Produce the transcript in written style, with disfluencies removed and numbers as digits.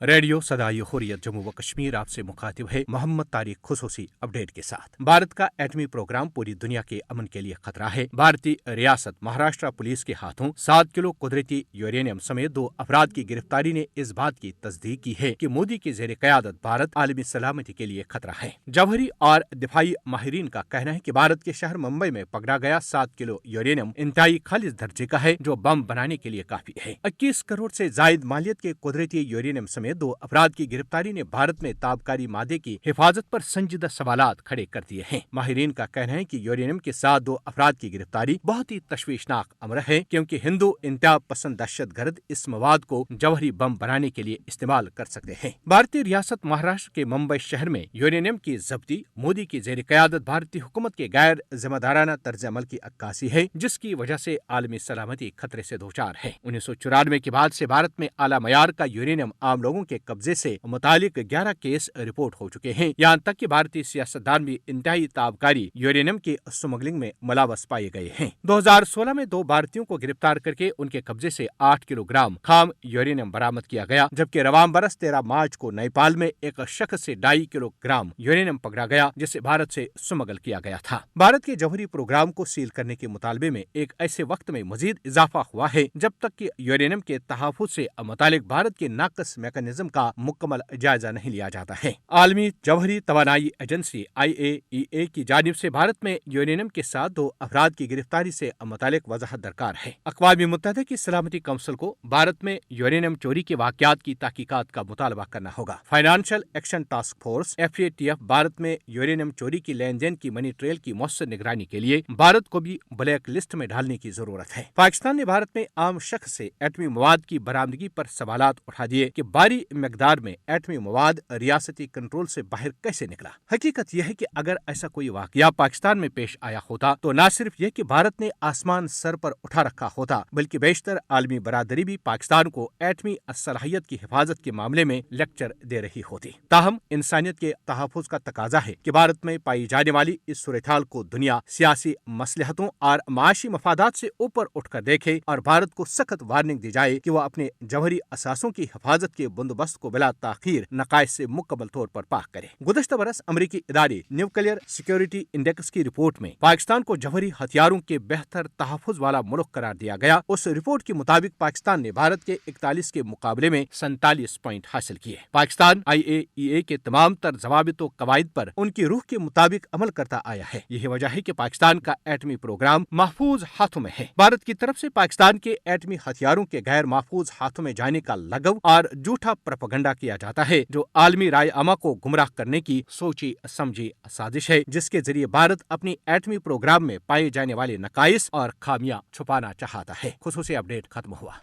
Radio सदाई हुर्रियत जम्मू व कश्मीर आपसे मुखातिब है मोहम्मद तारिक खुसूसी अपडेट के साथ। भारत का एटमी प्रोग्राम पूरी दुनिया के अमन के लिए खतरा है। भारतीय रियासत महाराष्ट्र पुलिस के हाथों 7 किलो कुदरती यूरेनियम समेत 2 अफराद की गिरफ्तारी ने इस बात की तस्दीक की है कि मोदी की जेर क़यादत भारत आलमी सलामती के लिए खतरा है। जौहरी और दिफाई माहिरीन का कहना है कि भारत के शहर मुंबई में पकड़ा गया 7 किलो यूरेनियम इंतहाई खालिज दर्जे का है, जो बम बनाने के लिए काफी है। 21 करोड़ से जायद मालियत के कुदरती यूरेनियम समेत 2 अफराद की गिरफ्तारी ने भारत में ताबकारी मादे की हिफाजत पर संजीदा सवालात खड़े कर दिए हैं। माहिरीन का कहना है कि यूरेनियम के साथ 2 अफराद की गिरफ्तारी बहुत ही तशवीशनाक अमर है, क्योंकि हिंदू इंतहा पसंद दहशतगर्द इस मवाद को जौहरी बम बनाने के लिए इस्तेमाल कर सकते हैं। भारतीय रियासत महाराष्ट्र के मुंबई शहर में यूरेनियम की जब्ती मोदी की जेर क़यादत भारतीय हुकूमत के गैर जिम्मेदाराना तर्ज अमल की अक्कासी है, जिसकी वजह से आलमी सलामती खतरे से दो चार है। 1994 के बाद से भारत में आला मयार का यूरेनियम आम लोगों के कब्जे से मुतालिक 11 केस रिपोर्ट हो चुके हैं। यहाँ तक कि भारतीय सियासतदान भी इंतहाई ताबकारी यूरेनियम की स्मगलिंग में मुलव्वस पाए गए हैं। 2016 में 2 भारतीयों को गिरफ्तार करके उनके कब्जे से 8 किलोग्राम खाम यूरेनियम बरामद किया गया, जबकि रवां बरस 13 मार्च को नेपाल में एक शख्स से 2.5 किलोग्राम यूरेनियम पकड़ा गया, जिसे भारत से स्मगल किया गया था। भारत के जौहरी प्रोग्राम को सील करने के मुतालबे में एक ऐसे वक्त में मजीद इजाफा हुआ है जब तक कि यूरेनियम के तहफ़्फ़ुज़ से मुतालिक भारत के नाकस मैकेनिज्म का मुकम्मल जायजा नहीं लिया जाता है। आलमी जौहरी तवानाई एजेंसी IAEA की जानिब से भारत में यूरेनियम के साथ 2 अफराद की गिरफ्तारी से मुतालिक वजाहत दरकार है। अक़वाम मुत्तहिदा की सलामती काउंसिल को भारत में यूरेनियम चोरी के वाक़यात की तहकीकात का मुतालबा करना होगा। Financial action task force FATF Bharat में यूरेनियम चोरी की लेन देन की मनी ट्रेल की मौसर निगरानी के लिए भारत को भी ब्लैक लिस्ट में डालने की जरूरत है। पाकिस्तान ने भारत में आम शख्स से एटमी मवाद की बरामदगी पर सवालात उठा दिए कि भारी मिकदार में एटमी मवाद रियासती कंट्रोल से बाहर कैसे निकला। हकीकत यह है कि अगर ऐसा कोई वाकया पाकिस्तान में पेश आया होता तो न सिर्फ यह कि भारत ने आसमान सर पर उठा रखा होता, बल्कि बेशतर आलमी बरादरी भी पाकिस्तान को एटमी सलाहियत की हिफाजत के मामले में लेक्चर दे रही होती। ताहम इंसानियत के तहफ़्फ़ुज़ का तकाजा है कि भारत में पाई जाने वाली इस सूरत-ए-हाल को दुनिया सियासी मसलहतों और माशी मफादात से ऊपर उठकर देखे और भारत को सख्त वार्निंग दी जाए कि वह अपने जौहरी असासों की हिफाजत के बंदोबस्त को बिला ताखीर नकाइश से मुकम्मल तौर पर पाक करे। गुज़श्ता बरस अमरीकी इदारे न्यूक्लियर सिक्योरिटी इंडेक्स की रिपोर्ट में पाकिस्तान को जौहरी हथियारों के बेहतर तहफ़्फ़ुज़ वाला मुल्क करार दिया गया। उस रिपोर्ट के मुताबिक पाकिस्तान ने भारत के 41 के मुकाबले में 47 पॉइंट हासिल किए। पाकिस्तान IAEA के तमाम तर ज़वाबित व कवायद पर उनकी रूह के मुताबिक अमल करता आया है। यही वजह है कि पाकिस्तान का एटमी प्रोग्राम महफूज हाथों में है। भारत की तरफ से पाकिस्तान के एटमी हथियारों के गैर महफूज हाथों में जाने का लगव और झूठा प्रोपेगेंडा किया जाता है, जो आलमी राय अमा को गुमराह करने की सोची समझी साजिश है, जिसके जरिए भारत अपनी एटमी प्रोग्राम में पाए जाने वाले नकाइस और खामियां छुपाना चाहता है। खुसूसी अपडेट खत्म हुआ।